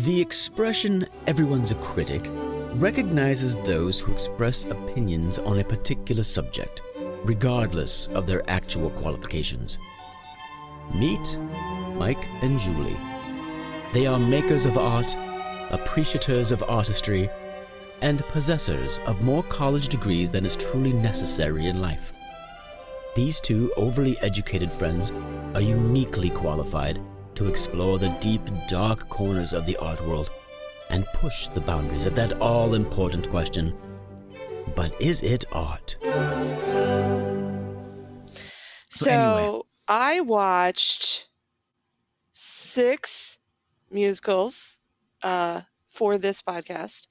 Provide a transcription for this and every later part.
The expression "everyone's a critic" recognizes those who express opinions on a particular subject, regardless of their actual qualifications. Meet Mike and Julie. They are makers of art, appreciators of artistry, and possessors of more college degrees than is truly necessary in life. These two overly educated friends are uniquely qualified to explore the deep, dark corners of the art world and push the boundaries of that all-important question, but is it art? So anyway. I watched 6 musicals for this podcast.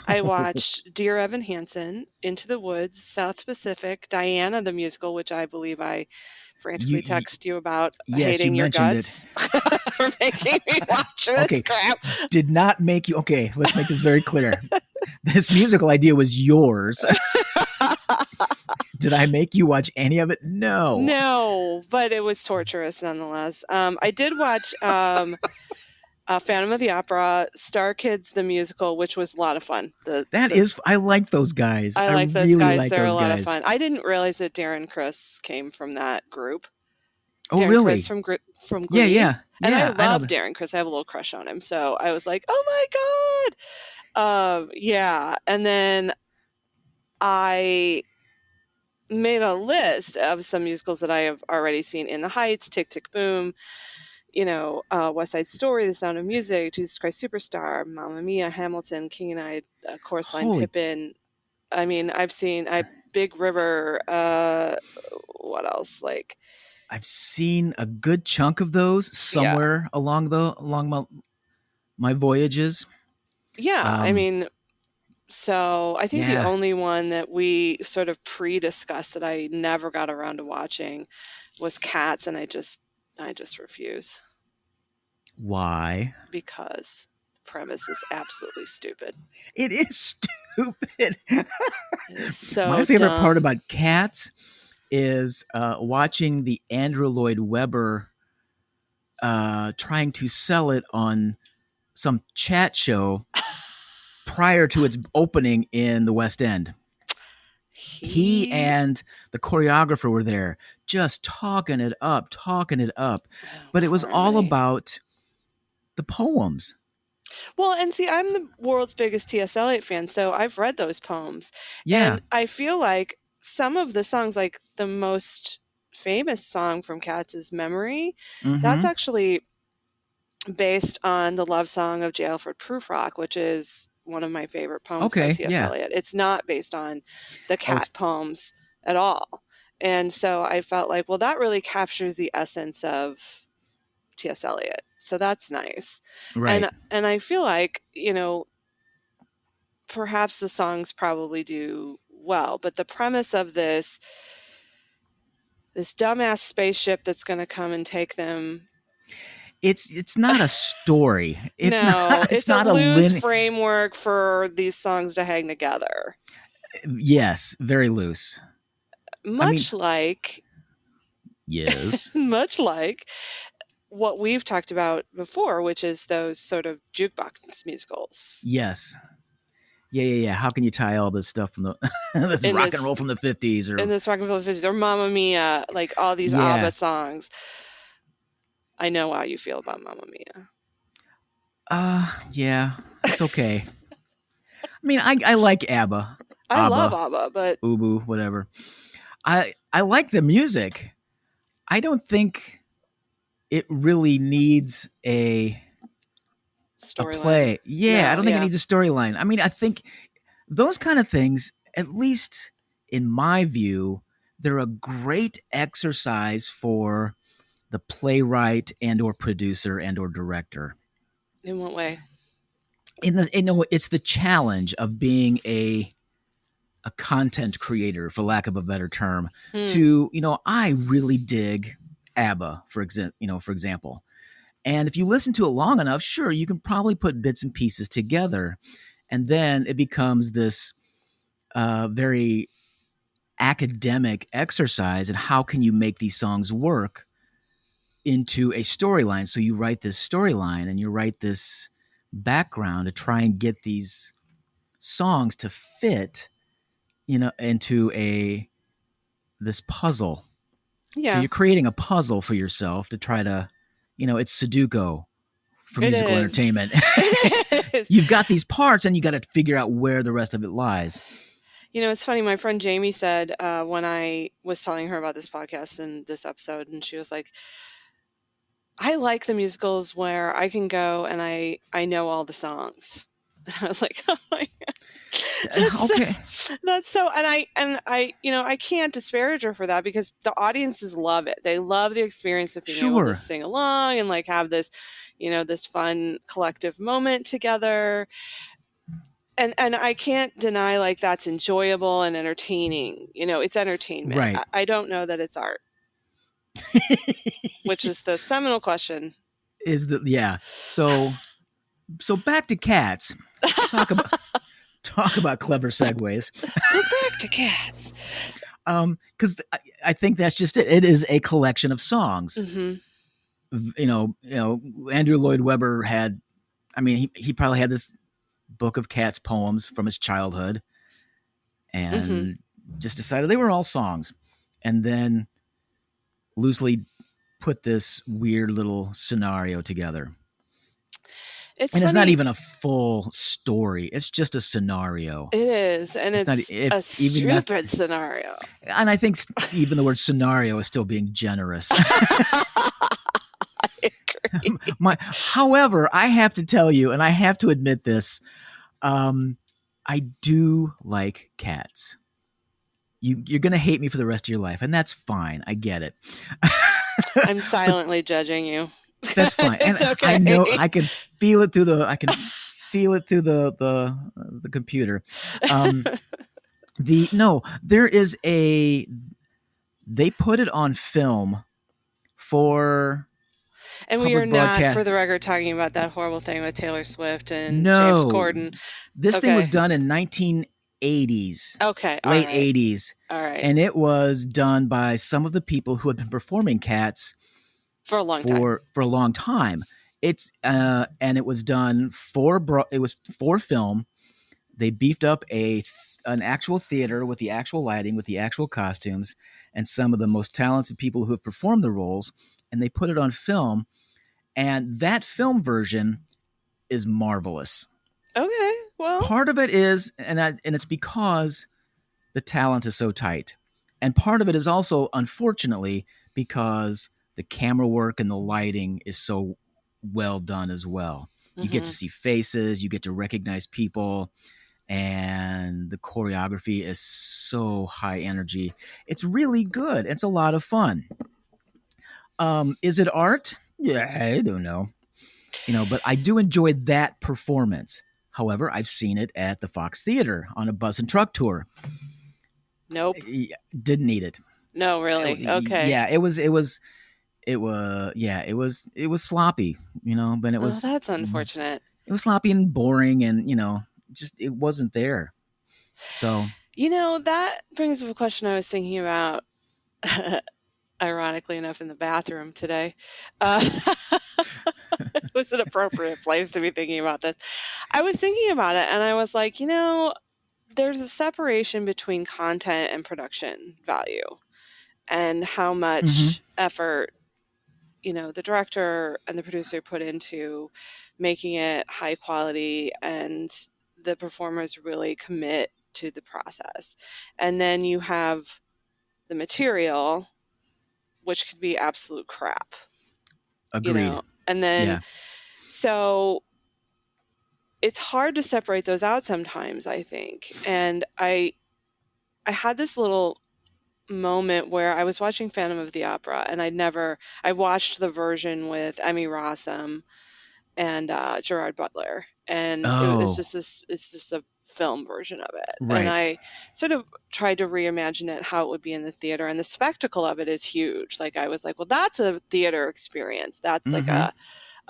I watched Dear Evan Hansen, Into the Woods, South Pacific, Diana the Musical, which I believe I frantically text you about hating your guts for making me watch this crap. Did not make you. Okay, let's make this very clear. This musical idea was yours. Did I make you watch any of it? No. No, but it was torturous nonetheless. I did watch Phantom of the Opera, Star Kids the Musical, which was a lot of fun. I like those guys. I like those guys. They're a lot of fun. I didn't realize that Darren Criss came from that group. Oh, Darren really? Criss from Glee. Yeah. And I love Darren Criss. I have a little crush on him. So I was like, oh my God. Yeah. And then I made a list of some musicals that I have already seen: In the Heights, Tick, Tick, Boom, West Side Story, The Sound of Music, Jesus Christ Superstar, Mamma Mia, Hamilton, King and I, Chorus Line, Pippin. I mean, I've seen Big River. What else? I've seen a good chunk of those somewhere along my voyages. Yeah, I mean, so I think the only one that we sort of pre-discussed that I never got around to watching was Cats, and I just refuse. Why? Because the premise is absolutely stupid. It is stupid. It is so my favorite dumb. part about Cats is watching the Andrew Lloyd Webber trying to sell it on some chat show prior to its opening in the West End. He and the choreographer were there just talking it up. But it was all about the poems. Well, and see, I'm the world's biggest T.S. Eliot fan, so I've read those poems. Yeah. And I feel like some of the songs, like the most famous song from Cats is Memory. Mm-hmm. That's actually based on the love song of J. Alfred Prufrock, which is one of my favorite poems by T.S. Eliot. It's not based on the cat poems at all. And so I felt like, well, that really captures the essence of T.S. Eliot. So that's nice. Right. And I feel like, perhaps the songs probably do well, but the premise of this dumbass spaceship that's going to come and take them. It's not a story. It's not a loose framework for these songs to hang together. Yes, very loose. Much like what we've talked about before, which is those sort of jukebox musicals. Yes. Yeah. How can you tie all this stuff from the this rock and roll from the 50s or Mamma Mia, like all these ABBA songs? I know how you feel about Mamma Mia. Yeah, it's okay. I mean, I like ABBA. I love ABBA, but Ubu, whatever. I like the music. I don't think it really needs a play. Yeah, I don't think it needs a storyline. I mean, I think those kind of things, at least in my view, they're a great exercise for the playwright and or producer and or director. In what way? It's the challenge of being a content creator, for lack of a better term, to, I really dig ABBA, for example. And if you listen to it long enough, sure, you can probably put bits and pieces together. And then it becomes this very academic exercise in how can you make these songs work into a storyline. So you write this storyline and you write this background to try and get these songs to fit, into this puzzle. Yeah. So you're creating a puzzle for yourself to try to, it's Sudoku for It musical is. entertainment. It is. You've got these parts and you got to figure out where the rest of it lies. It's funny. My friend Jamie said when I was telling her about this podcast and this episode, and she was like, I like the musicals where I can go and I know all the songs. And I was like, oh my God. Okay. That's so, and I I can't disparage her for that because the audiences love it. They love the experience of being able to sing along and like have this, this fun collective moment together. And I can't deny like that's enjoyable and entertaining. It's entertainment. Right. I don't know that it's art, which is the seminal question. So back to Cats. Talk about clever segues. So back to Cats. Because I think that's just it. It is a collection of songs. Mm-hmm. Andrew Lloyd Webber had, he probably had this book of Cats poems from his childhood and just decided they were all songs. And then loosely put this weird little scenario together. It's not even a full story. It's just a scenario. It is. And it's a stupid scenario. And I think even the word scenario is still being generous. I agree. However, I have to tell you, and I have to admit this, I do like Cats. You're going to hate me for the rest of your life, and that's fine. I get it. I'm silently judging you. That's fine. And okay. I know I can feel it through the computer. They put it on film for. And we are not, for the record, talking about that horrible thing with Taylor Swift and James Corden. This thing was done in 1980s. Okay. Late 80s. All right. And it was done by some of the people who had been performing Cats for a long time. It's and it was done for film. They beefed up an actual theater with the actual lighting, with the actual costumes, and some of the most talented people who have performed the roles, and they put it on film. And that film version is marvelous. Okay, well, part of it is, and it's because the talent is so tight, and part of it is also, unfortunately, because the camera work and the lighting is so well done as well. You get to see faces, you get to recognize people, and the choreography is so high energy. It's really good. It's a lot of fun. Is it art? Yeah, I don't know. But I do enjoy that performance. However, I've seen it at the Fox Theater on a bus and truck tour. Nope. Didn't need it. No, really? Okay. Yeah, it was sloppy, but it was. Oh, that's unfortunate. It was sloppy and boring, and just it wasn't there. So that brings up a question I was thinking about. Ironically enough, in the bathroom today. It was an appropriate place to be thinking about this. I was thinking about it, and I was like, there's a separation between content and production value, and how much effort the director and the producer put into making it high quality, and the performers really commit to the process. And then you have the material, which could be absolute crap. Agreed. And then, so it's hard to separate those out sometimes, I think. And I had this little moment where I was watching Phantom of the Opera, and I watched the version with Emmy Rossum and Gerard Butler, and it's just a film version of it. Right. And I sort of tried to reimagine it, how it would be in the theater, and the spectacle of it is huge. Like, I was like, well, that's a theater experience. That's like a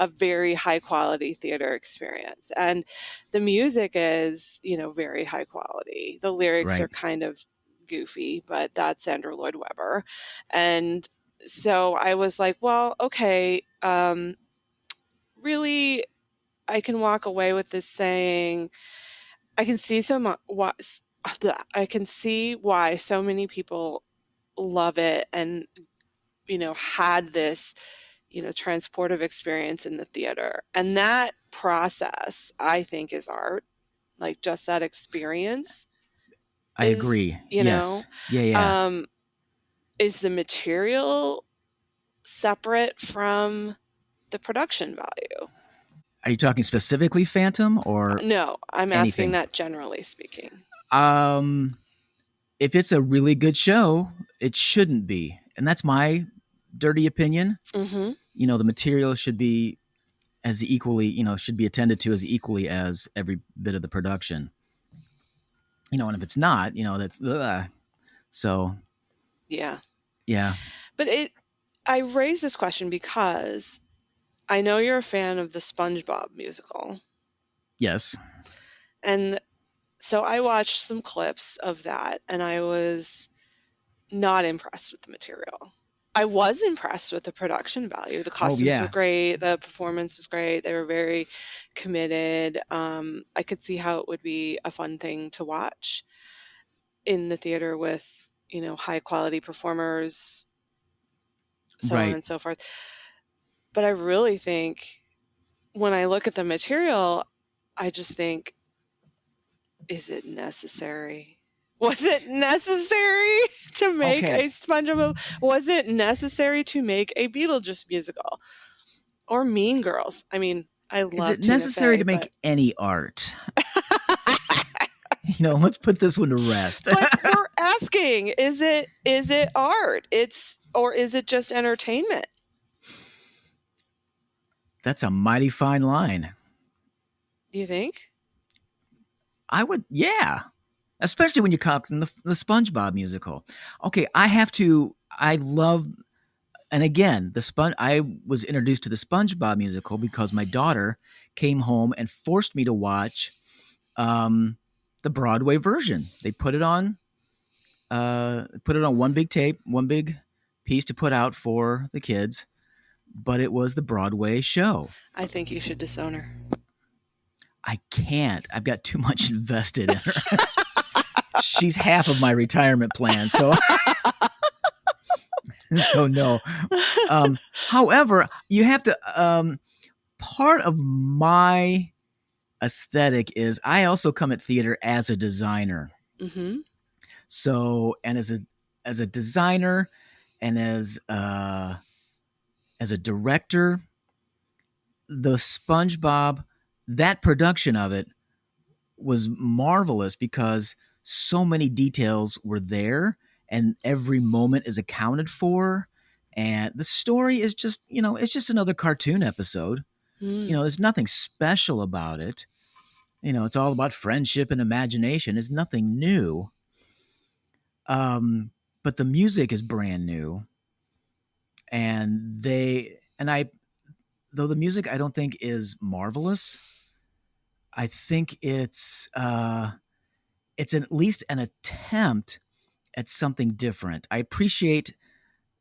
very high quality theater experience. And the music is, very high quality. The lyrics are kind of goofy, but that's Andrew Lloyd Webber. And so I was like, well, okay, really, I can walk away with this saying, I can see I can see why so many people love it and, had this, transportive experience in the theater. And that process, I think, is art. Like, just that experience I is, agree. Yes. Yeah. is the material separate from the production value? Are you talking specifically Phantom or No, I'm asking anything? that generally speaking. Um, if it's a really good show, it shouldn't be. And that's my dirty opinion. Mm-hmm. The material should be as equally, should be attended to as equally as every bit of the production. And if it's not, that's so Yeah. yeah. But I raise this question because I know you're a fan of the SpongeBob musical. Yes. And so I watched some clips of that and I was not impressed with the material. I was impressed with the production value. The Oh costumes were yeah. great. The performance was great. They were very committed. I could see how it would be a fun thing to watch in the theater with, high quality performers, so on Right. and so forth. But I really think when I look at the material, I just think, is it necessary? Was it necessary to make Okay. a SpongeBob? Was it necessary to make a Beetlejuice musical or Mean Girls? I mean, I Is love it Tina necessary Fey, to but make any art? Let's put this one to rest. but we're asking, is it art? Or is it just entertainment? That's a mighty fine line. Do you think? I would, yeah. Especially when you cop the SpongeBob musical. Okay, I love, and again, I was introduced to the SpongeBob musical because my daughter came home and forced me to watch the Broadway version. They put it on one big tape, one big piece to put out for the kids, but it was the Broadway show. I think you should disown her. I can't. I've got too much invested in her. She's half of my retirement plan, so no. However, you have to. Part of my aesthetic is I also come at theater as a designer. Mm-hmm. So, and as a designer, and as a director, the SpongeBob, that production of it was marvelous because so many details were there and every moment is accounted for. And the story is just, it's just another cartoon episode. Mm. There's nothing special about it. It's all about friendship and imagination. It's nothing new. But the music is brand new. Though the music I don't think is marvelous, I think it's at least an attempt at something different. I appreciate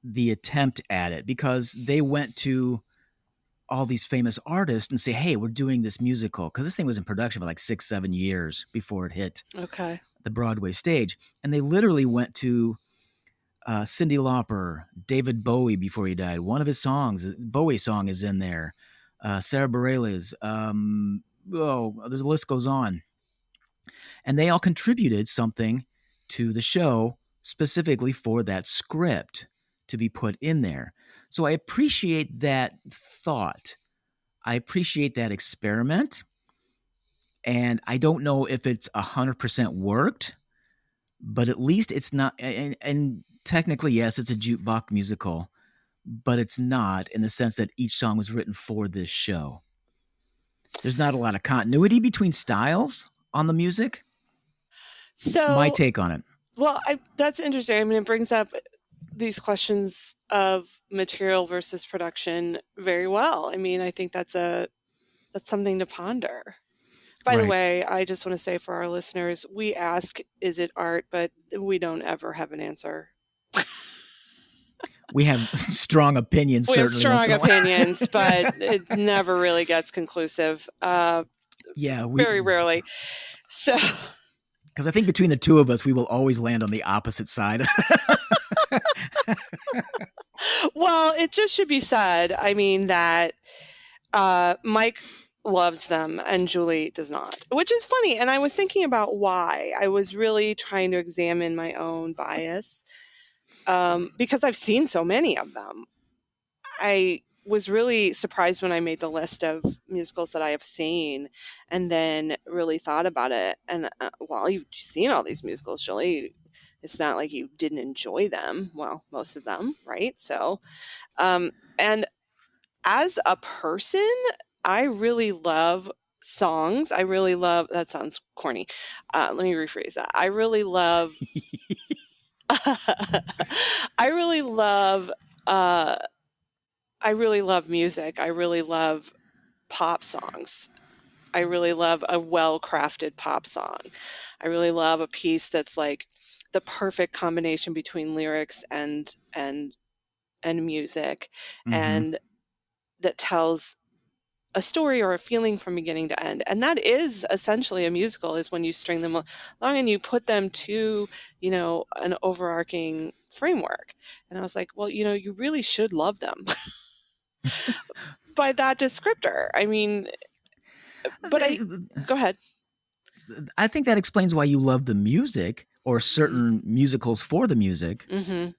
the attempt at it because they went to all these famous artists and say, "Hey, we're doing this musical," because this thing was in production for like 6-7 years before it hit Okay. the Broadway stage, and they literally went to Cyndi Lauper, David Bowie before he died. One of his songs, Bowie song, is in there. Sarah Bareilles. The list goes on. And they all contributed something to the show specifically for that script to be put in there. So I appreciate that thought. I appreciate that experiment. And I don't know if it's 100% worked, but at least it's not. And technically, yes, it's a jukebox musical, but it's not in the sense that each song was written for this show. There's not a lot of continuity between styles on the music. So My take on it. Well, that's interesting. I mean, it brings up these questions of material versus production very well. I mean, I think that's something to ponder. By the Right. way, I just want to say for our listeners, we ask, is it art? But we don't ever have an answer. We have strong opinions, We have certainly. once strong in a while. opinions, but it never really gets conclusive. Yeah, Very rarely. So, because I think between the two of us, we will always land on the opposite side. well, it just should be said, I mean, that Mike loves them and Julie does not, which is funny. And I was thinking about why. I was really trying to examine my own bias because I've seen so many of them. I was really surprised when I made the list of musicals that I have seen and then really thought about it. And well, you've seen all these musicals, Julie. It's not like you didn't enjoy them. Well, most of them, right? So, and as a person, I really love songs. I really love, that sounds corny. Let me rephrase that. I really love, I really love, I really love music. I really love pop songs. I really love a well-crafted pop song. I really love a piece that's like the perfect combination between lyrics and music, and that tells a story or a feeling from beginning to end. And that is essentially a musical, is when you string them along and you put them to, an overarching framework. And I was like, well, you really should love them by that descriptor. I mean, but go ahead. I think that explains why you love the music or certain musicals for the music. Mm-hmm.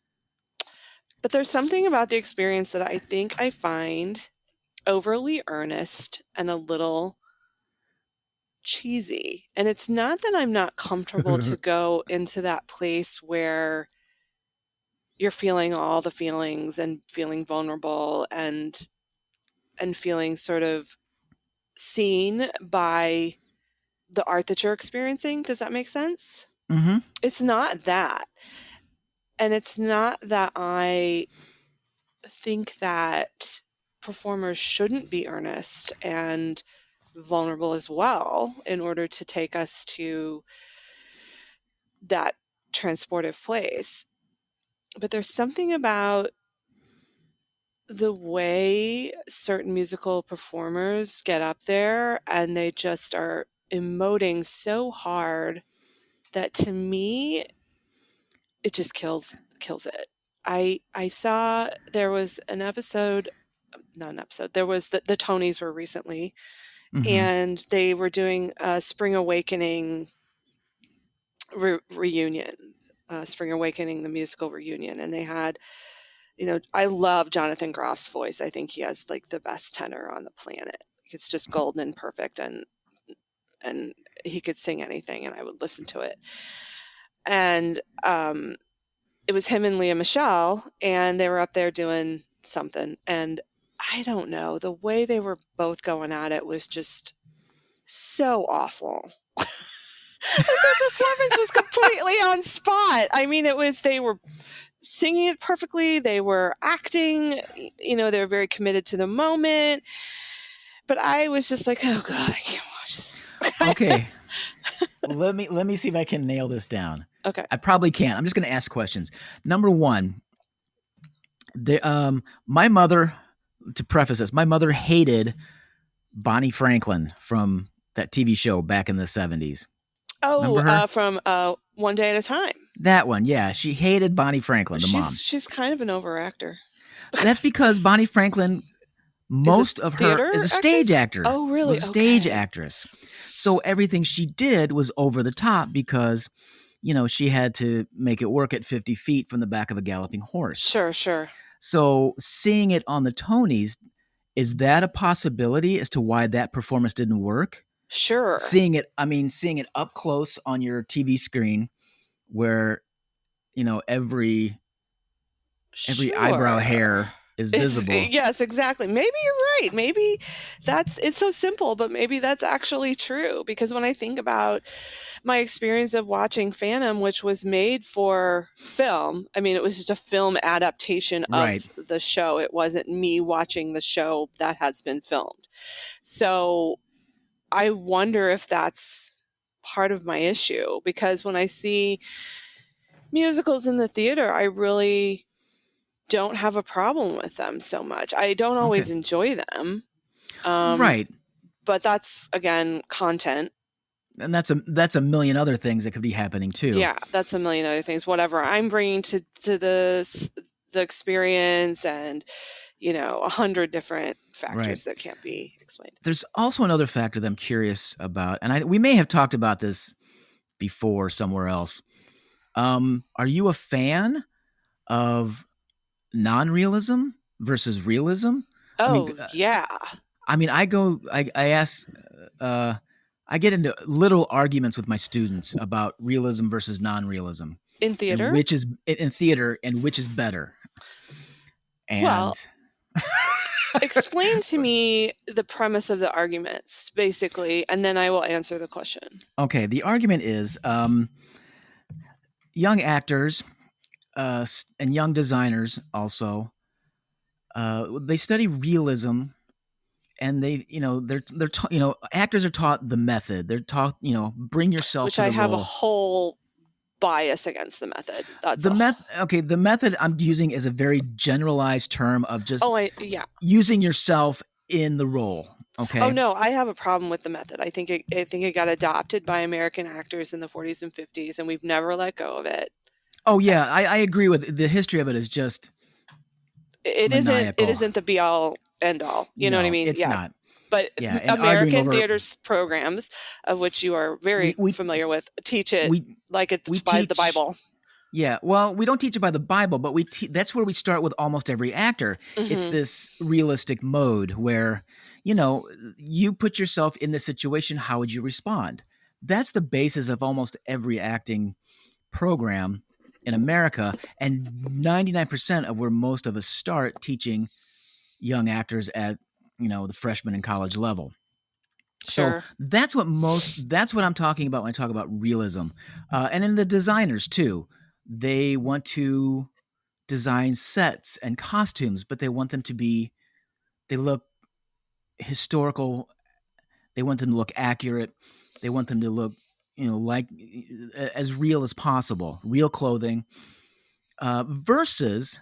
But there's something about the experience that I think I find overly earnest and a little cheesy. And it's not that I'm not comfortable to go into that place where you're feeling all the feelings and feeling vulnerable and feeling sort of seen by the art that you're experiencing. Does that make sense? Mm-hmm. It's not that. And it's not that I think that performers shouldn't be earnest and vulnerable as well in order to take us to that transportive place. But there's something about the way certain musical performers get up there and they just are emoting so hard that, to me, it just kills it. I saw there was an episode, not an episode, there was the Tonys were recently, and they were doing a Spring Awakening reunion, Spring Awakening, the musical reunion. And they had, I love Jonathan Groff's voice. I think he has like the best tenor on the planet. It's just golden and perfect. And he could sing anything and I would listen to it. And, it was him and Leah Michelle, and they were up there doing something. And I don't know, the way they were both going at it was just so awful. Like, their performance was completely on spot. I mean, they were singing it perfectly. They were acting, they were very committed to the moment. But I was just like, oh God, I can't watch this. Okay. Let me see if I can nail this down. Okay. I probably can't. I'm just going to ask questions. Number one, my mother, to preface this, my mother hated Bonnie Franklin from that TV show back in the 70s. Oh, from One Day at a Time. That one, yeah. She hated Bonnie Franklin, the mom. She's kind of an overactor. That's because Bonnie Franklin, most of her is a stage actor. Oh, really? Was a stage actress. So everything she did was over the top because, she had to make it work at 50 feet from the back of a galloping horse. Sure. So seeing it on the Tonys, is that a possibility as to why that performance didn't work? Sure. Seeing it up close on your TV screen where, every eyebrow hair is visible. Yes, exactly. Maybe you're right. Maybe it's so simple, but maybe that's actually true. Because when I think about my experience of watching Phantom, which was made for film, I mean, it was just a film adaptation of the show. It wasn't me watching the show that has been filmed. So I wonder if that's part of my issue, because when I see musicals in the theater, I really don't have a problem with them so much. I don't always enjoy them. Right. But that's, again, content. And that's a million other things that could be happening too. Yeah, that's a million other things. Whatever I'm bringing to the experience, and 100 different factors that can't be explained. There's also another factor that I'm curious about, and we may have talked about this before somewhere else. Are you a fan of non-realism versus realism? Oh, yeah. I mean, I ask, I get into little arguments with my students about realism versus non-realism in theater, which is better. And well, explain to me the premise of the arguments, basically, and then I will answer the question. Okay, the argument is young actors and young designers also they study realism, and actors are taught the method. They're taught, bring yourself which to the I have role. a whole bias against the method. That's the method. Okay, the method I'm using is a very generalized term of just using yourself in the role. Okay. Oh no, I have a problem with the method. I think it got adopted by American actors in the 40s and 50s, and we've never let go of it. Oh yeah, I agree with the history of it. Is just it isn't the be all end all. You know what I mean? It's not. But American theater's programs, of which you are very familiar with, teach it like it's by the Bible. Yeah, well, we don't teach it by the Bible, but that's where we start with almost every actor. Mm-hmm. It's this realistic mode where, you put yourself in this situation, how would you respond? That's the basis of almost every acting program in America, and 99% of where most of us start teaching young actors at, the freshman and college level. Sure. So that's what I'm talking about when I talk about realism. And in the designers too, they want to design sets and costumes, but they want them to they look historical. They want them to look accurate. They want them to look, like as real as possible, real clothing, versus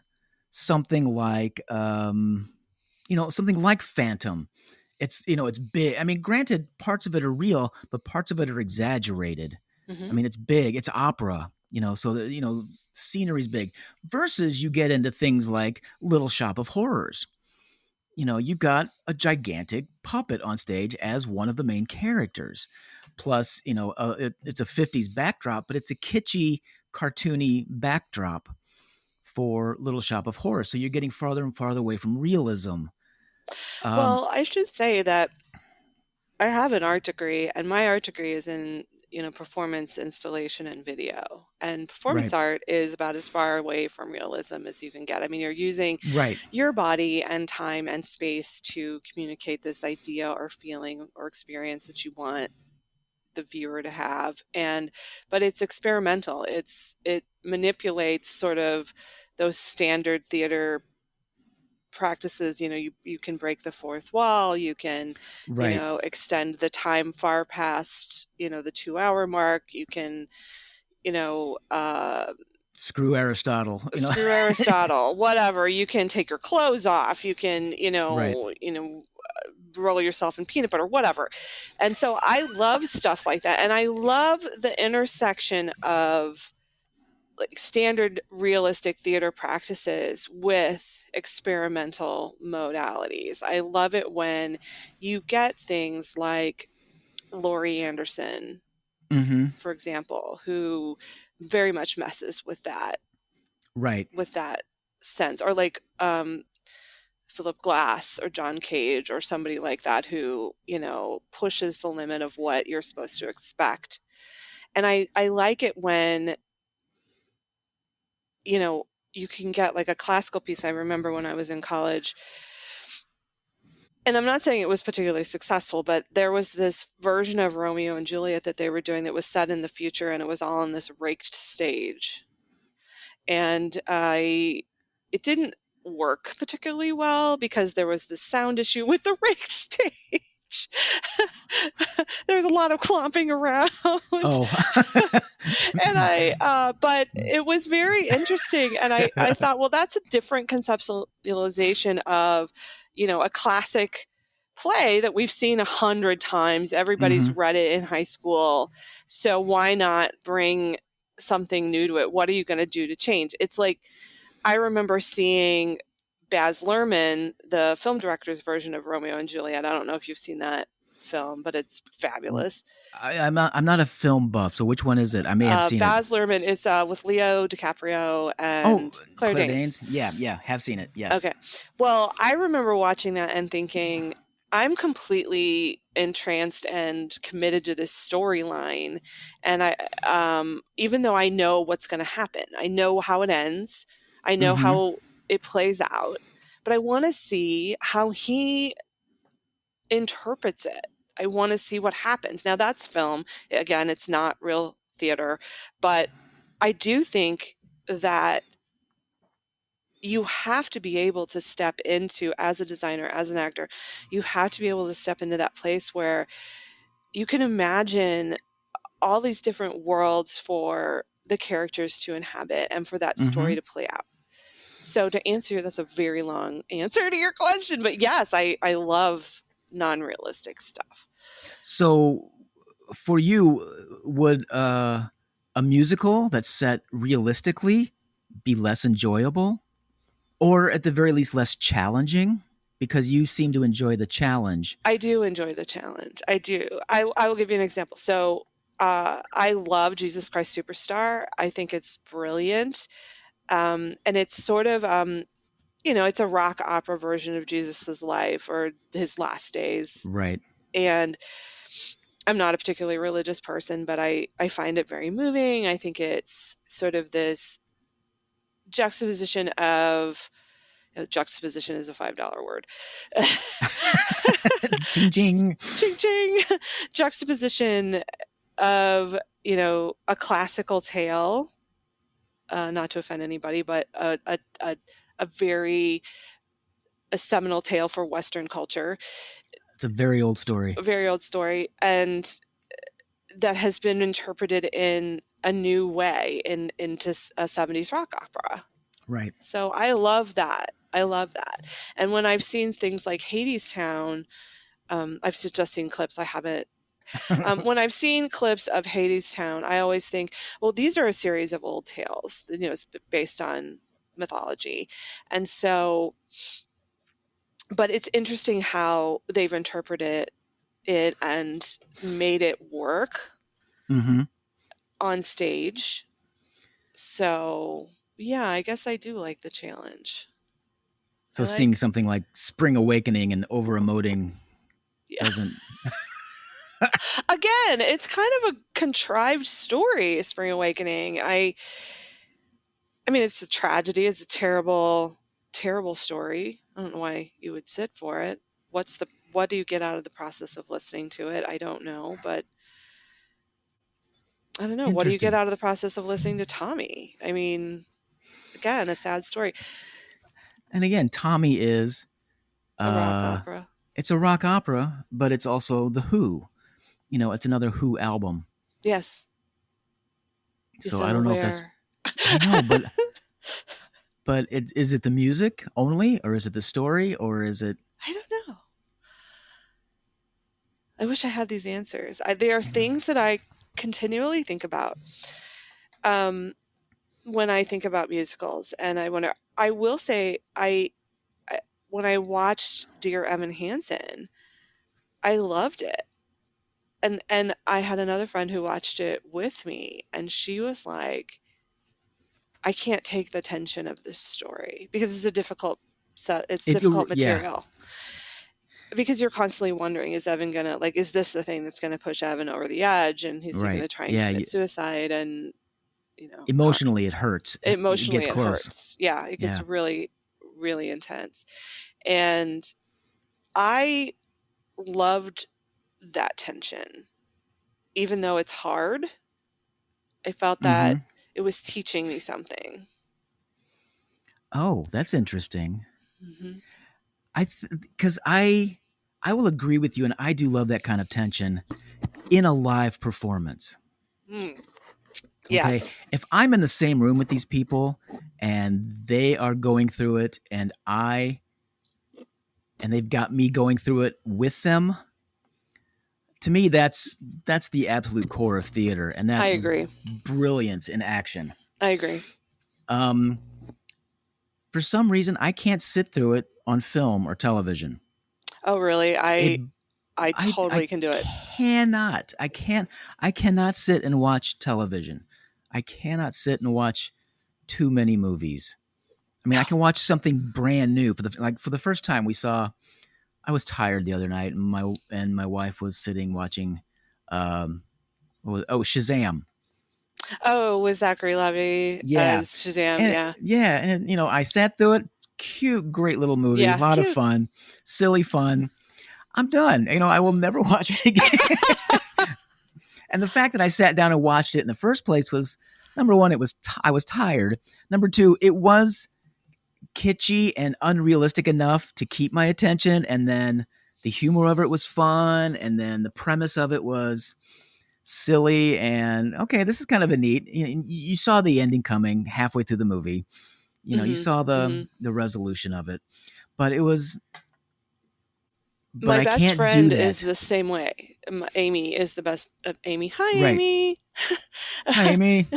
something like, something like Phantom. It's, it's big. I mean, granted, parts of it are real, but parts of it are exaggerated. Mm-hmm. I mean, it's big. It's opera, so the, scenery's big. Versus you get into things like Little Shop of Horrors. You've got a gigantic puppet on stage as one of the main characters. Plus, it's a 50s backdrop, but it's a kitschy, cartoony backdrop for Little Shop of Horrors. So you're getting farther and farther away from realism. Well, I should say that I have an art degree, and my art degree is in, performance, installation, and video. And performance art is about as far away from realism as you can get. I mean, you're using your body and time and space to communicate this idea or feeling or experience that you want the viewer to have. But it's experimental. It manipulates sort of those standard theater practices. You can break the fourth wall, you can extend the time far past the 2-hour mark, you can screw Aristotle, whatever. You can take your clothes off, you can roll yourself in peanut butter, whatever. And so I love stuff like that, and I love the intersection of like standard realistic theater practices with experimental modalities. I love it when you get things like Laurie Anderson, for example, who very much messes with that, with that sense, or like Philip Glass or John Cage or somebody like that who, pushes the limit of what you're supposed to expect. And I like it when you can get like a classical piece. I remember when I was in college, and I'm not saying it was particularly successful, but there was this version of Romeo and Juliet that they were doing that was set in the future, and it was all on this raked stage. And it didn't work particularly well because there was this sound issue with the raked stage. much. There was a lot of clomping around. Oh. But it was very interesting. And I thought, well, that's a different conceptualization of, a classic play that we've seen 100 times. Everybody's read it in high school. So why not bring something new to it? What are you going to do to change? It's like, I remember seeing Baz Luhrmann, the film director's version of Romeo and Juliet. I don't know if you've seen that film, but it's fabulous. I'm not a film buff, so which one is it? I may have seen Baz Luhrmann is with Leo DiCaprio and Claire Danes. Yeah, have seen it. Yes. Okay. Well, I remember watching that and thinking, I'm completely entranced and committed to this storyline. And I, even though I know what's going to happen, I know how it ends, I know how it plays out, but I want to see how he interprets it. I want to see what happens. Now that's film. Again, it's not real theater, but I do think that you have to be able to step into, as a designer, as an actor, you have to be able to step into that place where you can imagine all these different worlds for the characters to inhabit and for that story to play out. So to answer, that's a very long answer to your question, but yes, I love non-realistic stuff. So for you, would a musical that's set realistically be less enjoyable? Or at the very least, less challenging? Because you seem to enjoy the challenge. I do enjoy the challenge. I do. I will give you an example. So I love Jesus Christ Superstar. I think it's brilliant. And it's sort of, it's a rock opera version of Jesus's life or his last days. Right. And I'm not a particularly religious person, but I find it very moving. I think it's sort of this juxtaposition of, juxtaposition is a $5 word. Ching ching. Ching ching. Juxtaposition of, a classical tale, not to offend anybody, but a very seminal tale for Western culture. It's a very old story. A very old story, and that has been interpreted in a new way into a 70s rock opera. Right. So I love that. And when I've seen things like Hadestown, I've just seen clips. I haven't. When I've seen clips of Hadestown, I always think, well, these are a series of old tales, it's based on mythology. And so, but it's interesting how they've interpreted it and made it work on stage. So, yeah, I guess I do like the challenge. So seeing something like Spring Awakening and over-emoting doesn't... Again, it's kind of a contrived story, Spring Awakening. I mean, it's a tragedy. It's a terrible, terrible story. I don't know why you would sit for it. What do you get out of the process of listening to it? I don't know, but I don't know. What do you get out of the process of listening to Tommy? I mean, again, a sad story. And again, Tommy is a rock opera. It's a rock opera, but it's also The Who. It's another Who album. Yes. So I don't know if that's... I know, but is it the music only, or is it the story, or is it... I don't know. I wish I had these answers. There are things that I continually think about when I think about musicals, and I will say, when I watched Dear Evan Hansen, I loved it. And I had another friend who watched it with me, and she was like, I can't take the tension of this story because it's a difficult difficult material. Yeah. Because you're constantly wondering, is Evan gonna, is this the thing that's gonna push Evan over the edge, and he's gonna try and commit suicide? And emotionally it hurts. Emotionally it gets close. Hurts. Yeah, it gets really, really intense. And I loved that tension. Even though it's hard, I felt that it was teaching me something. Oh, that's interesting. Because I I will agree with you, and I do love that kind of tension in a live performance. Mm. Okay. Yes. If I'm in the same room with these people and they are going through it and they've got me going through it with them, to me that's the absolute core of theater, and I that's agree. brilliance in action. I agree. For some reason I can't sit through it on film or television. Oh, really? I I totally can do it. I cannot sit and watch television. I cannot sit and watch too many movies. I mean, I can watch something brand new for the first time we saw. I was tired the other night, and my wife was sitting watching. Shazam! Oh, with Zachary Levi Yeah, as Shazam. and Yeah. and I sat through it. Cute, great little movie. Yeah, A lot of cute. fun, silly fun. I'm done. I will never watch it again. And the fact that I sat down and watched it in the first place was, number one, I was tired. Number two, it was kitschy and unrealistic enough to keep my attention, and then the humor of it was fun, and then the premise of it was silly, and okay, this is kind of a neat. You saw the ending coming halfway through the movie. You saw the resolution of it, but it was. But My I best can't friend do that. is the same way. Amy is the best. Amy, hi, Right. Amy. Hi, Amy.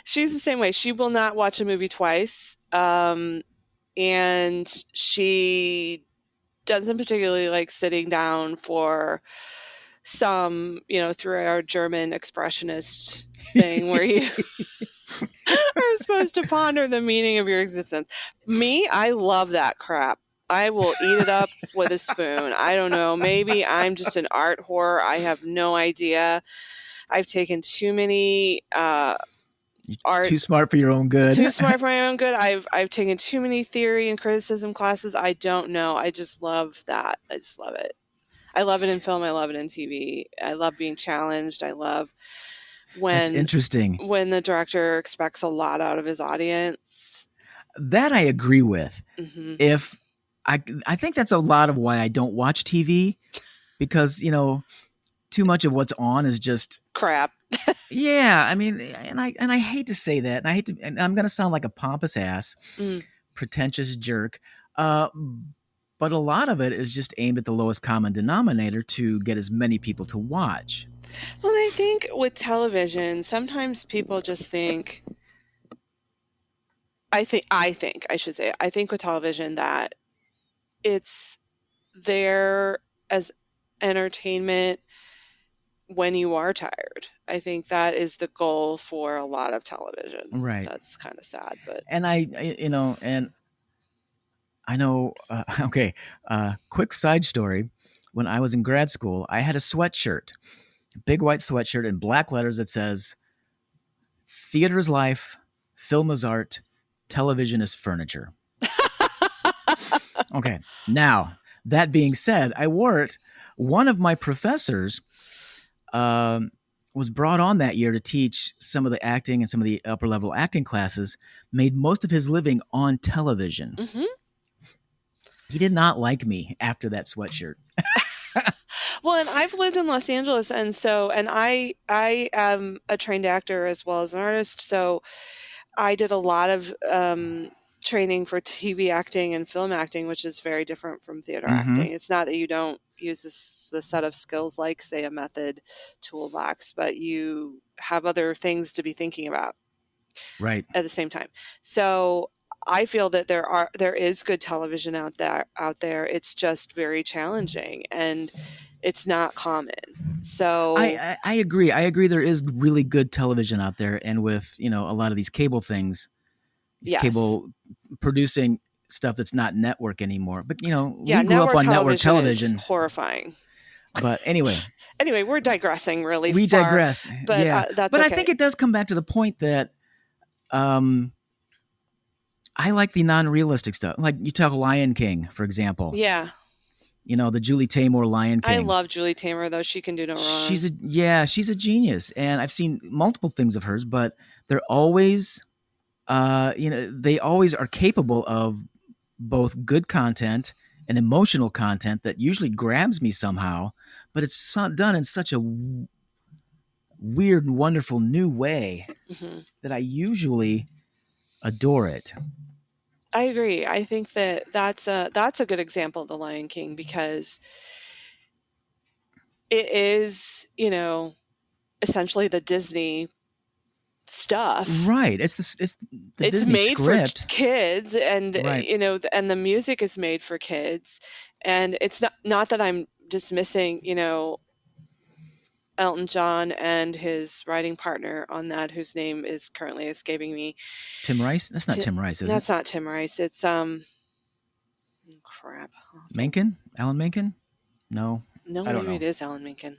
She's the same way. She will not watch a movie twice, and she doesn't particularly like sitting down for some, through our German expressionist thing where you are supposed to ponder the meaning of your existence. Me, I love that crap. I will eat it up with a spoon. I don't know. Maybe I'm just an art whore. I have no idea. I've taken too many art. Too smart for your own good. Too smart for my own good. I've taken too many theory and criticism classes. I don't know. I just love that. I just love it. I love it in film. I love it in TV. I love being challenged. I love That's interesting. when the director expects a lot out of his audience. That I agree with. Mm-hmm. If I think that's a lot of why I don't watch TV, because too much of what's on is just crap. Yeah, I mean, and I hate to say that, and I'm going to sound like a pompous ass, pretentious jerk, but a lot of it is just aimed at the lowest common denominator to get as many people to watch. Well, I think with television, sometimes people just think. I think with television that it's there as entertainment when you are tired. I think that is the goal for a lot of television. Right. That's kind of sad, but. And I know, okay, quick side story. When I was in grad school, I had a sweatshirt, a big white sweatshirt in black letters that says, "Theater is life, film is art, television is furniture." Okay, now, that being said, I wore it. One of my professors was brought on that year to teach some of the acting and some of the upper level acting classes, made most of his living on television. Mm-hmm. He did not like me after that sweatshirt. Well, and I've lived in Los Angeles, and I am a trained actor as well as an artist, so I did a lot of training for TV acting and film acting, which is very different from theater acting. It's not that you don't use the set of skills like, say, a method toolbox, but you have other things to be thinking about right at the same time. So I feel that there is good television out there. It's just very challenging and it's not common. So I agree. I agree. There is really good television out there, and with a lot of these cable things, cable producing stuff that's not network anymore. But we grew up on network television. Is horrifying. But anyway, we're digressing really. We far, digress. But yeah, that's but okay. I think it does come back to the point that I like the non-realistic stuff. Like you talk Lion King, for example. Yeah. The Julie Taymor Lion King. I love Julie Taymor, though. She can do no wrong. She's a genius, and I've seen multiple things of hers, but they're always, they always are capable of both good content an emotional content that usually grabs me somehow, but it's done in such a weird and wonderful new way that I usually adore it. I agree. I think that's a good example of The Lion King, because it is, essentially the Disney stuff. Right. It's the It's Disney made script. for kids, and Right. and the music is made for kids, and it's not that I'm dismissing, Elton John and his writing partner on that, whose name is currently escaping me. Tim Rice? That's not Tim Rice, is it? That's not Tim Rice. It's crap. Menken? Alan Menken? No. No, I don't maybe know. it is Alan Menken.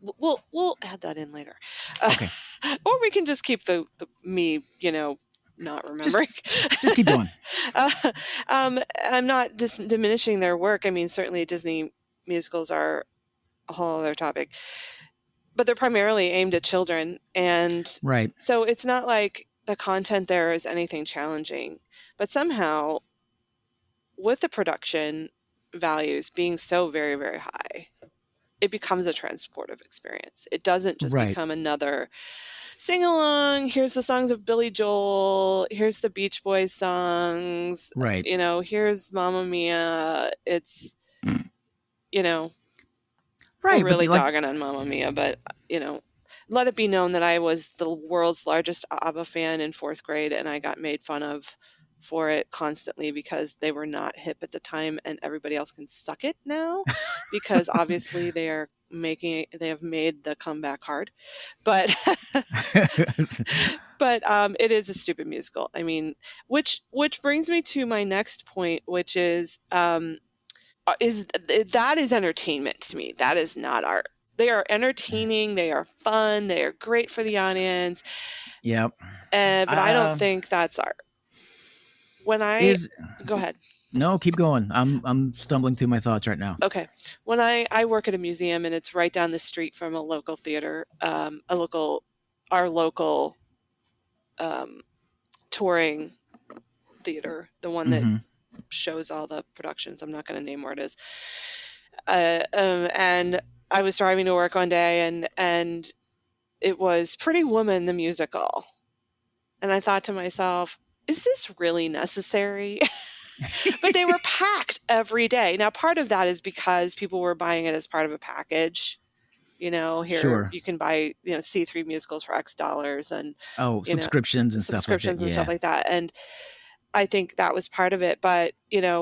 We'll add that in later. Okay. Or we can just keep the me, not remembering. Just keep going. I'm not diminishing their work. I mean, certainly Disney musicals are a whole other topic, but they're primarily aimed at children, and right. So it's not like the content there is anything challenging, but somehow with the production values being so very, very high, it becomes a transportive experience. It doesn't just become another sing along. Here's the songs of Billy Joel. Here's the Beach Boys songs. Right. Here's Mamma Mia. It's, right. we're really dogging on Mamma Mia, but, let it be known that I was the world's largest ABBA fan in 4th grade, and I got made fun of for it constantly because they were not hip at the time, and everybody else can suck it now because obviously they have made the comeback hard, but it is a stupid musical. I mean, which brings me to my next point, which is that is entertainment to me. That is not art. They are entertaining. They are fun. They are great for the audience. Yep. But I don't think that's art. Go ahead. No, keep going. I'm stumbling through my thoughts right now. Okay. When I work at a museum, and it's right down the street from a local theater, our local touring theater, the one that shows all the productions. I'm not going to name where it is. And I was driving to work one day, and it was Pretty Woman the Musical. And I thought to myself, is this really necessary? But they were packed every day. Now, part of that is because people were buying it as part of a package. Here you can buy, C3 musicals for X dollars, and subscriptions and stuff like that. And I think that was part of it. But,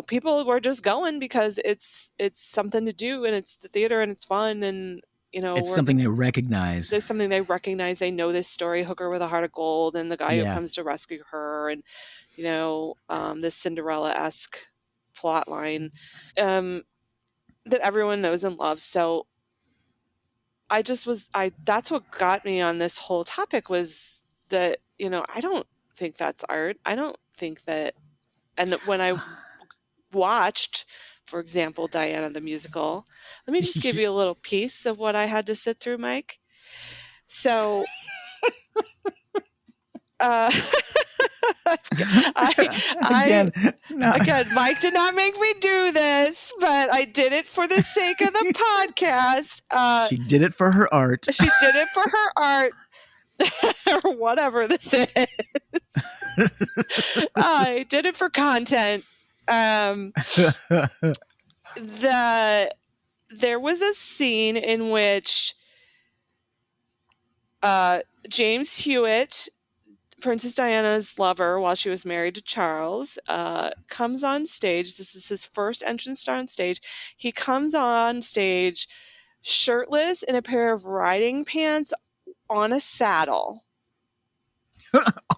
people were just going because it's something to do, and it's the theater, and it's fun, and it's something they recognize. There's something they recognize. They know this story, Hooker with a Heart of Gold, and the guy who comes to rescue her, and this Cinderella-esque plot line that everyone knows and loves. So that's what got me on this whole topic, was that, I don't think that's art. I don't think that. And when I watched, for example, Diana the Musical, let me just give you a little piece of what I had to sit through, Mike. So, again, Mike did not make me do this, but I did it for the sake of the podcast. She did it for her art. She did it for her art. Or whatever this is. I did it for content. There was a scene in which James Hewitt, Princess Diana's lover while she was married to Charles, comes on stage. This is his first entrance on stage. He comes on stage shirtless in a pair of riding pants on a saddle.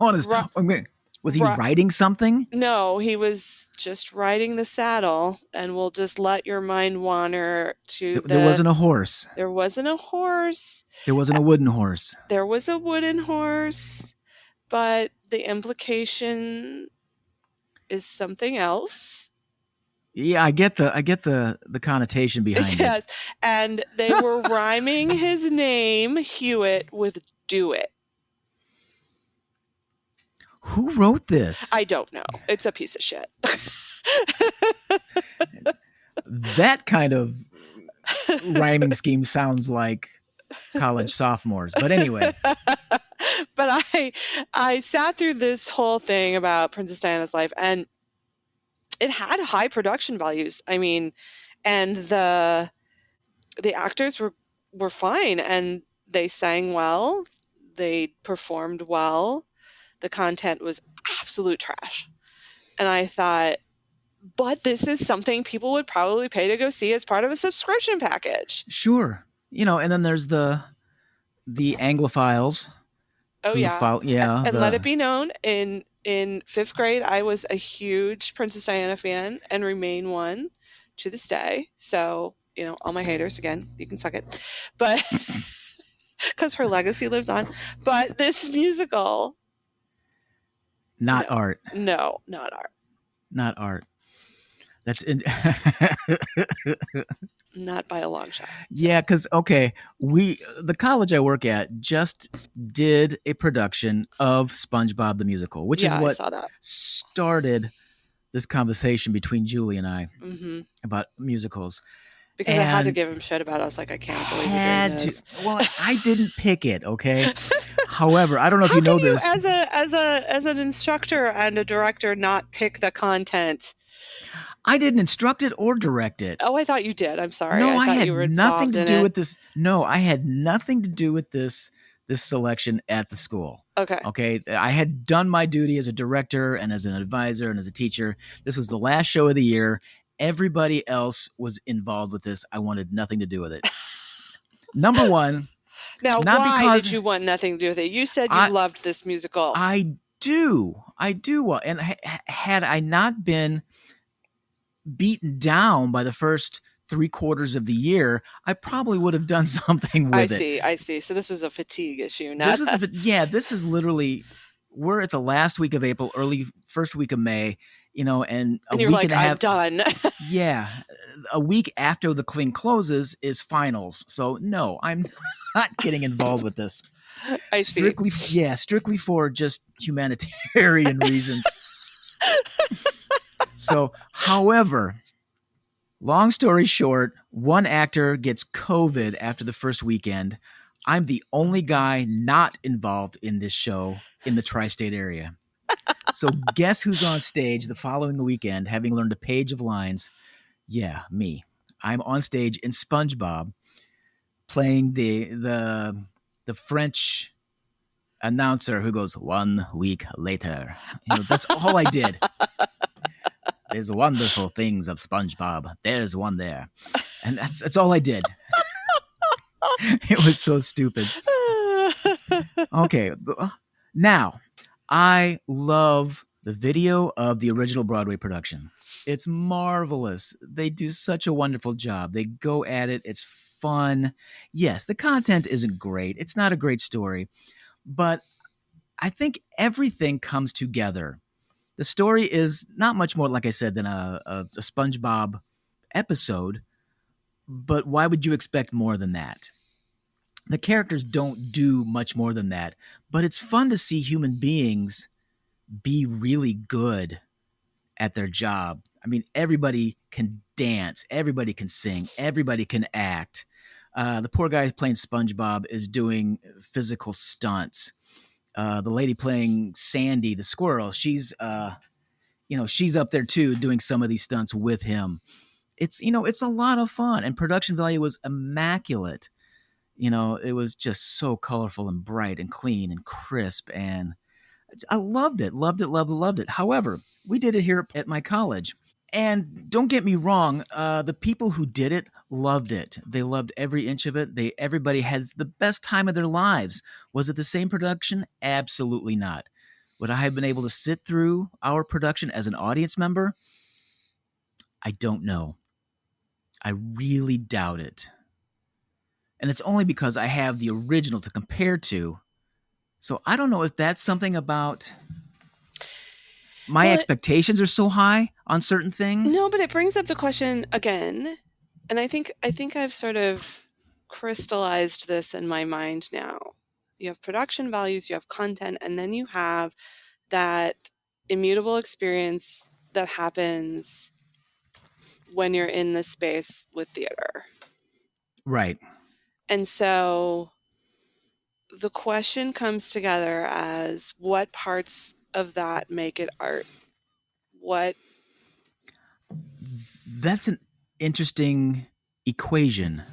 Was he riding something? No, he was just riding the saddle, and we'll just let your mind wander to There wasn't a horse. There wasn't a horse. There wasn't a wooden horse. There was a wooden horse, but the implication is something else. Yeah, I get the connotation behind it. Yes, and they were rhyming his name, Hewitt, with "do it." Who wrote this? I don't know. It's a piece of shit. That kind of rhyming scheme sounds like college sophomores. But anyway. But I sat through this whole thing about Princess Diana's life, and it had high production values. I mean, and the actors were fine, and they sang well, they performed well. The content was absolute trash. And I thought, but this is something people would probably pay to go see as part of a subscription package. Sure. And then there's the Anglophiles. Oh, yeah. And let it be known, in 5th grade, I was a huge Princess Diana fan and remain one to this day. So, all my haters, again, you can suck it. But because her legacy lives on. But this musical... Not art. No, not art. Not art. That's not by a long shot. So. Yeah, because the college I work at just did a production of SpongeBob the Musical, which is what started this conversation between Julie and I about musicals. Because I had to give him shit about it. I was like, I can't believe you're doing this. Well, I didn't pick it, okay? However, I don't know if you know this. As an instructor and a director, not pick the content. I didn't instruct it or direct it. Oh, I thought you did. I'm sorry. No, I thought had you were nothing to do it. with this. No, I had nothing to do with this selection at the school. Okay. I had done my duty as a director and as an advisor and as a teacher. This was the last show of the year. Everybody else was involved with this. I wanted nothing to do with it. Number one. Now, why did you want nothing to do with it? You said you loved this musical. I do. And had I not been beaten down by the first 3/4 of the year, I probably would have done something with it. I see. So this was a fatigue issue. This is literally, we're at the last week of April, early first week of May, and you're like, I'm done. Yeah. A week after the cling closes is finals. So no, I'm not getting involved with this. I see. Strictly for just humanitarian reasons. So, however, long story short, one actor gets COVID after the first weekend. I'm the only guy not involved in this show in the tri-state area. So guess who's on stage the following weekend, having learned a page of lines? Yeah, me. I'm on stage in SpongeBob playing the French announcer who goes, 1 week later. That's all I did. There's wonderful things of SpongeBob. There's one there. And that's all I did. It was so stupid. Okay. Now, I love the video of the original Broadway production. It's marvelous. They do such a wonderful job. They go at it. It's fun. Yes, the content isn't great. It's not a great story. But I think everything comes together. The story is not much more, like I said, than a SpongeBob episode, but why would you expect more than that? The characters don't do much more than that, but it's fun to see human beings be really good at their job. I mean, everybody can dance, everybody can sing, everybody can act. The poor guy playing SpongeBob is doing physical stunts. The lady playing Sandy, the squirrel, she's up there too, doing some of these stunts with him. It's a lot of fun, and production value was immaculate. It was just so colorful and bright and clean and crisp, and I loved it. However, we did it here at my college. And don't get me wrong, the people who did it loved it. They loved every inch of it. Everybody had the best time of their lives. Was it the same production? Absolutely not. Would I have been able to sit through our production as an audience member? I don't know. I really doubt it. And it's only because I have the original to compare to. So I don't know if that's something about... My expectations are so high on certain things. No, but it brings up the question again, and I think I've sort of crystallized this in my mind now. You have production values, you have content, and then you have that immutable experience that happens when you're in the space with theater. Right. And so the question comes together as what parts of that make it art? What? That's an interesting equation,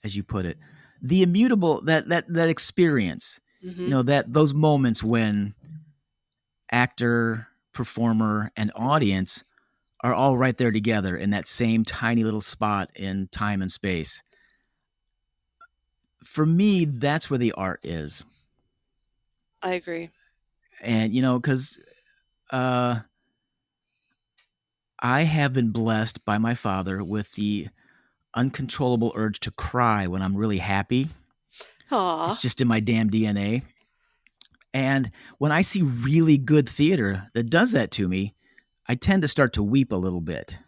as you put it. The immutable, that experience, Mm-hmm. that those moments when actor, performer, and audience are all right there together in that same tiny little spot in time and space. For me, that's where the art is. I agree. And, because I have been blessed by my father with the uncontrollable urge to cry when I'm really happy. Aw. It's just in my damn DNA. And when I see really good theater that does that to me, I tend to start to weep a little bit.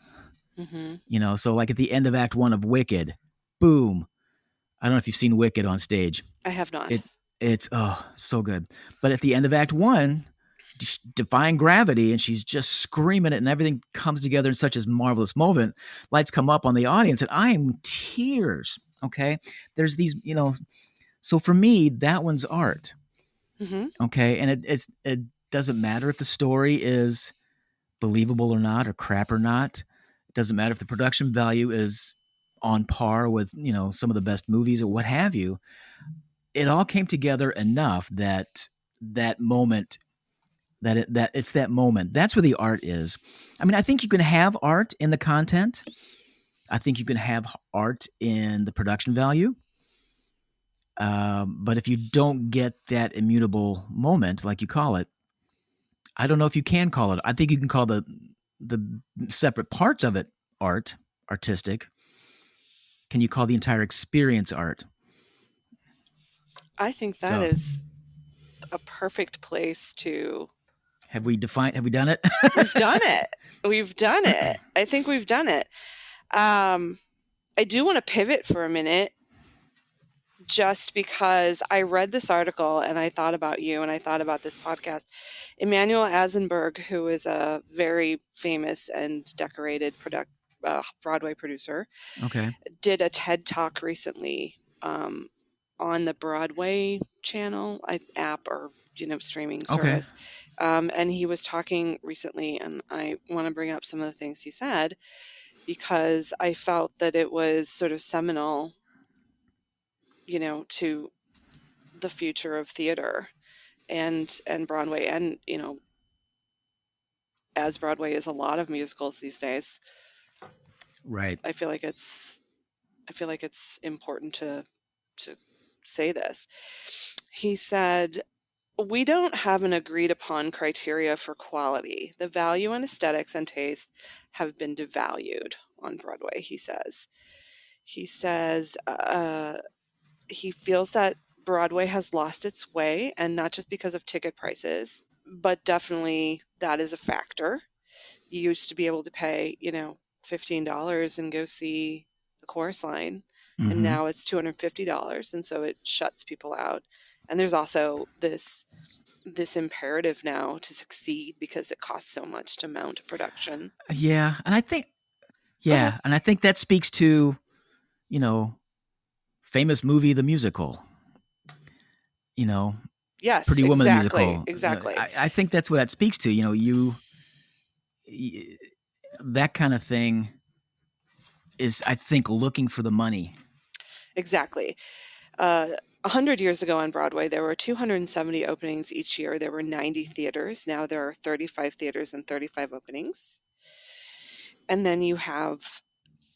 Mm-hmm. So like at the end of Act 1 of Wicked, boom. I don't know if you've seen Wicked on stage. I have not. It's so good. But at the end of Act 1, defying gravity, and she's just screaming it, and everything comes together in such a marvelous moment. Lights come up on the audience, and I am in tears. Okay, there's these, So for me, that one's art. Mm-hmm. Okay, and it doesn't matter if the story is believable or not, or crap or not. It doesn't matter if the production value is on par with some of the best movies or what have you. It all came together enough that moment that it's that moment. That's where the art is. I mean, I think you can have art in the content. I think you can have art in the production value. But if you don't get that immutable moment, like you call it, I don't know if you can call it. I think you can call the separate parts of it artistic. Can you call the entire experience art? I think that is a perfect place to. Have we done it? We've done it. We've done it. I think we've done it. I do want to pivot for a minute just because I read this article and I thought about you and I thought about this podcast. Emmanuel Azenberg, who is a very famous and decorated Broadway producer, Okay. did a TED Talk recently on the Broadway channel app or streaming service. And he was talking recently, and I want to bring up some of the things he said because I felt that it was sort of seminal, to the future of theater and Broadway, and as Broadway is a lot of musicals these days. Right. I feel like it's important to say this. He said, "We don't have an agreed upon criteria for quality. The value and aesthetics and taste have been devalued on Broadway," he says. He says he feels that Broadway has lost its way, and not just because of ticket prices, but definitely that is a factor. You used to be able to pay, $15 and go see the Chorus Line, and now it's $250, and so it shuts people out. And there's also this imperative now to succeed because it costs so much to mount a production. Yeah, and I think that speaks to, famous movie The Musical. Yes, Pretty Woman the Musical. Exactly. I think that's what that speaks to. You that kind of thing is, I think, looking for the money. Exactly. 100 years ago on Broadway, there were 270 openings each year. There were 90 theaters. Now there are 35 theaters and 35 openings. And then you have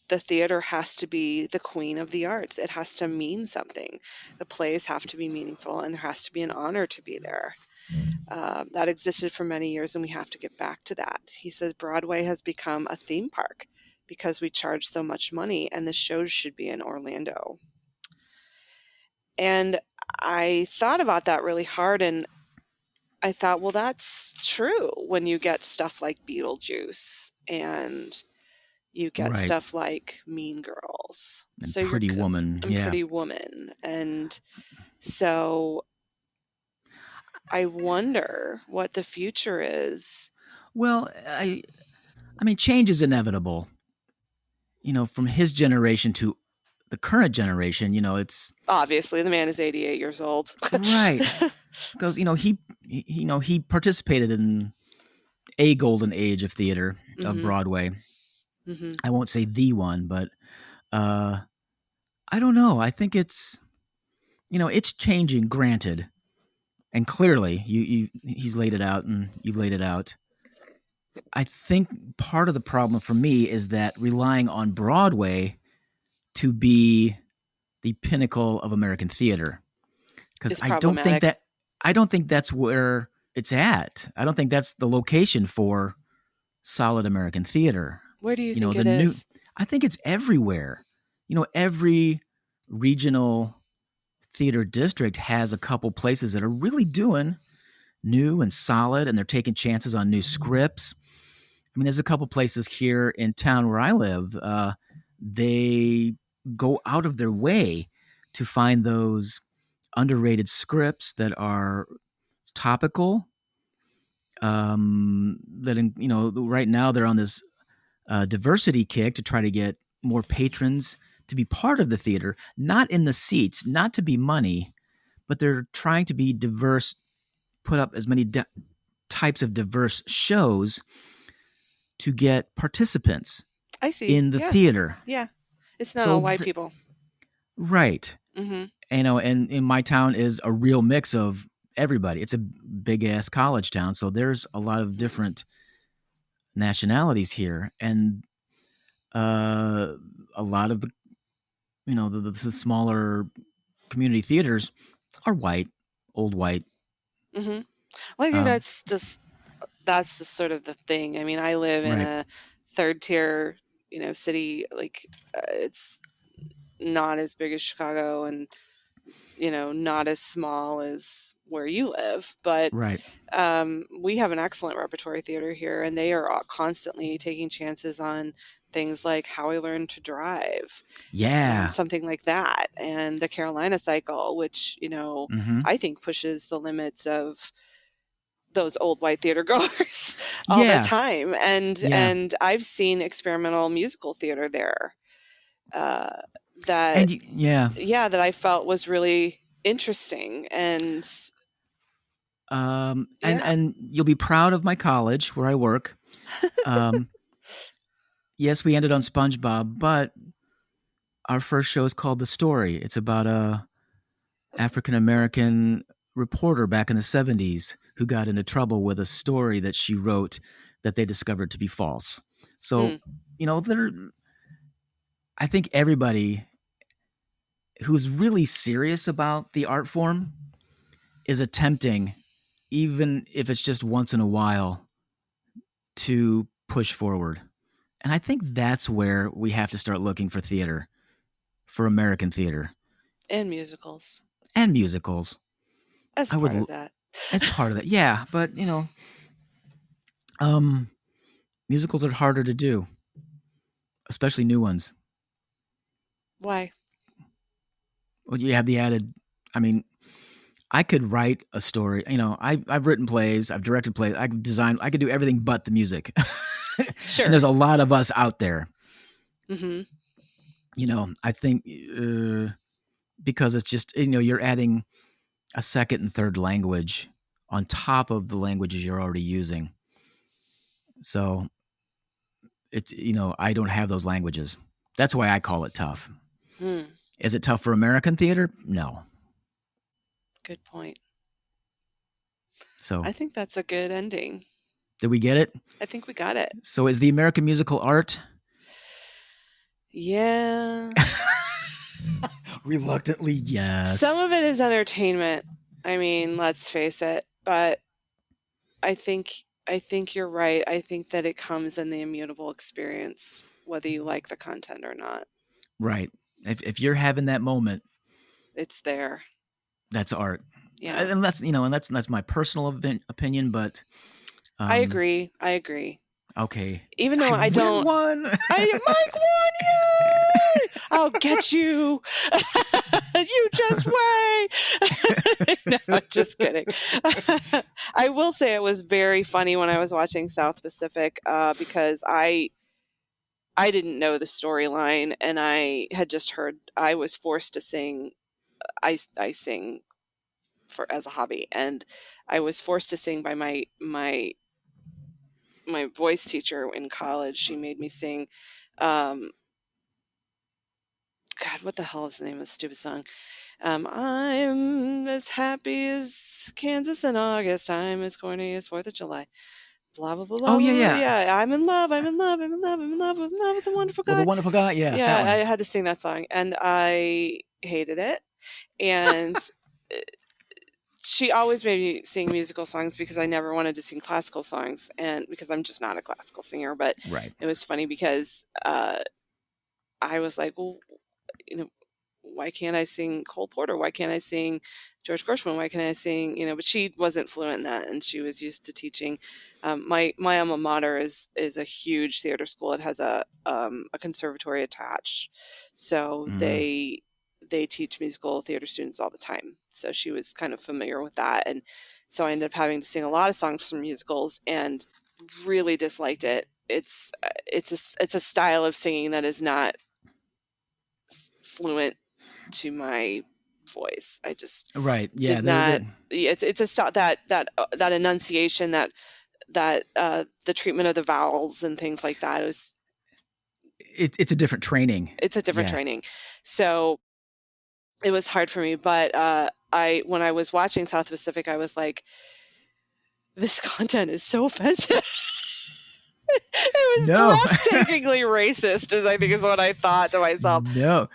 the theater has to be the queen of the arts. It has to mean something. The plays have to be meaningful, and there has to be an honor to be there. That existed for many years, and we have to get back to that. He says Broadway has become a theme park because we charge so much money, and the shows should be in Orlando. And I thought about that really hard, and I thought, well, that's true when you get stuff like Beetlejuice and you get stuff like Mean Girls. And Pretty Woman. And Pretty Woman. And so I wonder what the future is. Well, I mean, change is inevitable. From his generation to the current generation, it's Obviously, the man is 88 years old. right because he participated in a golden age of theater of Broadway. I won't say the one, but I don't know. I think it's it's changing. Granted, and clearly, he's laid it out, and you've laid it out. I think part of the problem for me is that relying on Broadway to be the pinnacle of American theater, because It's I don't think problematic. that's where it's at. I don't think that's the location for solid American theater. Where do you You know, think the it new. is? I think it's everywhere. Every regional theater district has a couple places that are really doing new and solid, and they're taking chances on new scripts. I mean, there's a couple places here in town where I live. They go out of their way to find those underrated scripts that are topical. Right now they're on this diversity kick to try to get more patrons to be part of the theater, not in the seats, not to be money, but they're trying to be diverse, put up as many types of diverse shows to get participants I see. in the Yeah. theater. Yeah. It's not all white people. Right. Mm-hmm. And in my town is a real mix of everybody. It's a big ass college town, so there's a lot of different nationalities here, and a lot of the smaller community theaters are white, old white. Mm-hmm. Well, I think that's just sort of the thing. I mean, I live in Right. a third tier, city. Like, it's not as big as Chicago, and not as small as where you live. But Right. we have an excellent repertory theater here, and they are constantly taking chances on things like How I Learned to Drive, Yeah. and something like that, and the Carolina Cycle, which Mm-hmm. I think pushes the limits of those old white theater goers all Yeah. the time. And Yeah. and I've seen experimental musical theater there that And yeah. that I felt was really interesting. And And you'll be proud of my college where I work. Yes, we ended on SpongeBob, but our first show is called The Story. It's about a African American reporter back in the 70s who got into trouble with a story that she wrote that they discovered to be false. So, I think everybody who's really serious about the art form is attempting, even if it's just once in a while, to push forward. And I think that's where we have to start looking for theater, for American theater. And musicals. And musicals. As part of that. It's part of that. Yeah, but musicals are harder to do, especially new ones. Why? Well, you have the added. I mean, I could write a story. I've written plays, I've directed plays, I've designed. I could do everything but the music. Sure. And there's a lot of us out there. Mm-hmm. I think because it's just you're adding a second and third language on top of the languages you're already using. So it's I don't have those languages. That's why I call it tough. Is it tough for American theater? No. Good point. So I think that's a good ending. Did we get it? I think we got it. So is the American musical art? Yeah. Reluctantly, yes. Some of it is entertainment. I mean, let's face it. But I think you're right. I think that it comes in the immutable experience, whether you like the content or not. Right. If you're having that moment, it's there. That's art. Yeah. And that's my personal opinion, but I agree. Okay. Even though I don't won. Mike won, yay! I'll get you. You just wait. No, just kidding. I will say it was very funny when I was watching South Pacific because I didn't know the storyline, and I had just heard I was forced to sing. I sing as a hobby, and I was forced to sing by my voice teacher in college. She made me sing. God, what the hell is the name of the stupid song? I'm as happy as Kansas in August. I'm as corny as 4th of July. Blah, blah, blah, blah. Oh, yeah, blah, yeah. Yeah, I'm in love. I'm in love. I'm in love. I'm in love. I'm in love with the wonderful Well, guy. the wonderful guy, yeah. Yeah, That one. I had to sing that song, and I hated it. And she always made me sing musical songs because I never wanted to sing classical songs, and because I'm just not a classical singer. But Right. it was funny because I was like, well, why can't I sing Cole Porter? Why can't I sing George Gershwin? Why can't I sing, but she wasn't fluent in that, and she was used to teaching. My alma mater is a huge theater school. It has a conservatory attached. So they teach musical theater students all the time. So she was kind of familiar with that. And so I ended up having to sing a lot of songs from musicals and really disliked it. It's a style of singing that is not fluent to my voice. I just did not. It's a style that enunciation, that the treatment of the vowels and things like that is. It's a different training. It's a different training. So it was hard for me. But when I was watching South Pacific, I was like, this content is so offensive. It was breathtakingly racist, I think is what I thought to myself. No.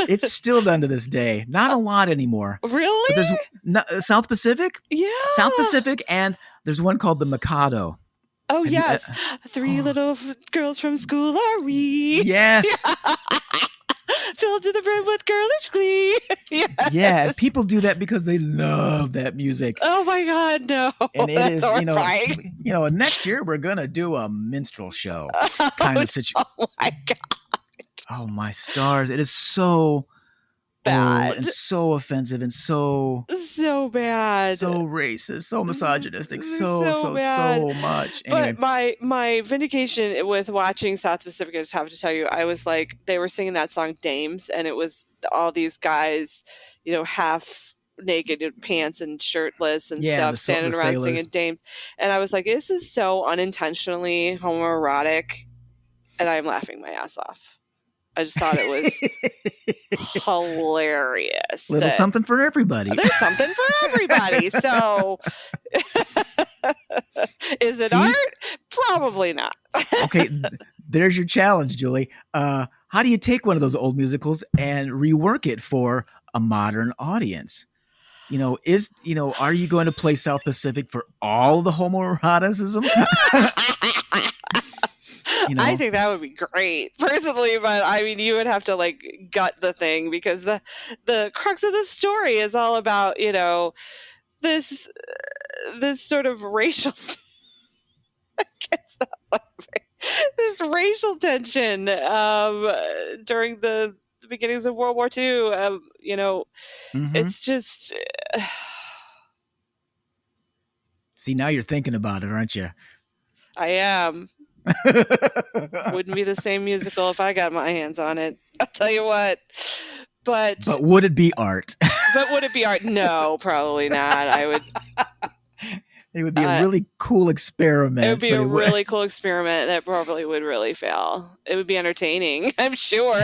It's still done to this day. Not a lot anymore. Really? But there's South Pacific? Yeah. South Pacific, and there's one called The Mikado. Oh, yes. 3 little girls from school are we? Yes. Filled to the brim with girlish glee. Yes. Yeah, people do that because they love that music. Oh my God, no! And it is, horrifying. Next year we're gonna do a minstrel show kind of situation. Oh my God! Oh my stars! It is so bad and so offensive and so bad, so racist, so misogynistic, so much. Anyway. But my vindication with watching South Pacific, I just have to tell you, I was like, they were singing that song Dames, and it was all these guys, half naked pants and shirtless and stuff, standing around singing Dames, and I was like, this is so unintentionally homoerotic, and I'm laughing my ass off. I just thought it was hilarious. Little something for everybody. There's something for everybody. So is it art? Probably not. Okay, there's your challenge, Julie. How do you take one of those old musicals and rework it for a modern audience? Are you going to play South Pacific for all the homoeroticism? I think that would be great personally, but I mean, you would have to gut the thing, because the crux of the story is all about, this sort of racial this racial tension during the beginnings of World War II. It's just see, now you're thinking about it, aren't you? I am. Wouldn't be the same musical if I got my hands on it, I'll tell you what. But would it be art? But would it be art? No, probably not. It would be a really cool experiment. It would be a really cool experiment that probably would really fail. It would be entertaining, I'm sure.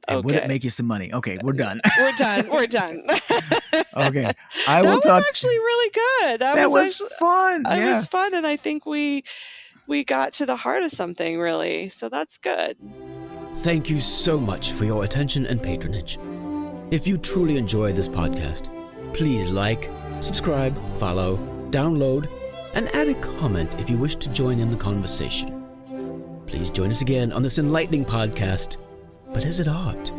And would it make you some money? Okay, we're done. We're done. Okay. That was actually really good. That was fun. It was fun, and I think we got to the heart of something, really. So that's good. Thank you so much for your attention and patronage. If you truly enjoyed this podcast, please like, subscribe, follow, download, and add a comment if you wish to join in the conversation. Please join us again on this enlightening podcast. But is it art?